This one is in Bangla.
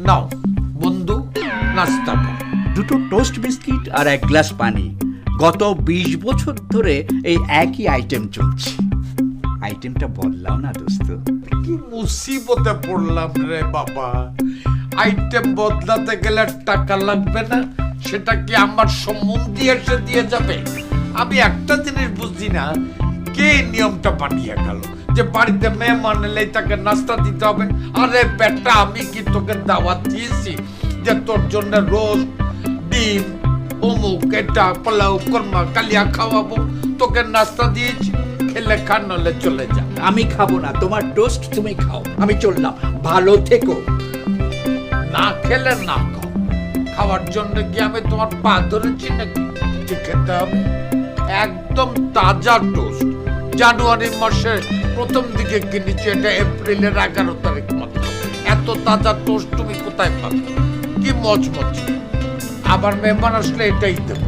নাও বন্ধু, নাস্তাটা। দুটো টোস্ট বিস্কিট আর এক গ্লাস পানি। গত 20 বছর ধরে এই একই আইটেম চলছে। আইটেমটা বদলাও না দোস্ত। কি মুসিবতে পড়লাম রে বাবা। আইটেম বদলাতে গেলে টাকা লাগবে না? সেটা কি আমার সম্বন্ধী এসে দিয়ে যাবে? আমি একটা জিনিস বুঝছি না, কে নিয়মটা বানিয়ে গেল যে বাড়িতে মেহমান এলেই তাকে নাস্তা দিতে হবে? আরে বেটা, আমি কি তোকে দাওয়াত দিয়েছি যে তোর জন্য রোজ ডিম অমুক এটা পোলাও কর্মা কালিয়া খাওয়াবো? তোকে নাস্তা দিয়েছি, খেলে খান নলে চলে যা। আমি খাবো না, তোমার টোস্ট তুমি খাও, আমি চললাম। ভালো থেকো। না খেলে না খাও। খাওয়ার জন্য কি আমি তোমার পা ধরেছি নাকি যে খেতে হবে? একদম তাজা টোস্ট, জানুয়ারি মাসে প্রথম দিকে কিনেছি, এটা এপ্রিলের 11 তারিখ মাত্র। এত তাজা টোস্ট তুমি কোথায় পাবে? কি মজমজ। আবার মেহমান আসলে এটাই দেবো।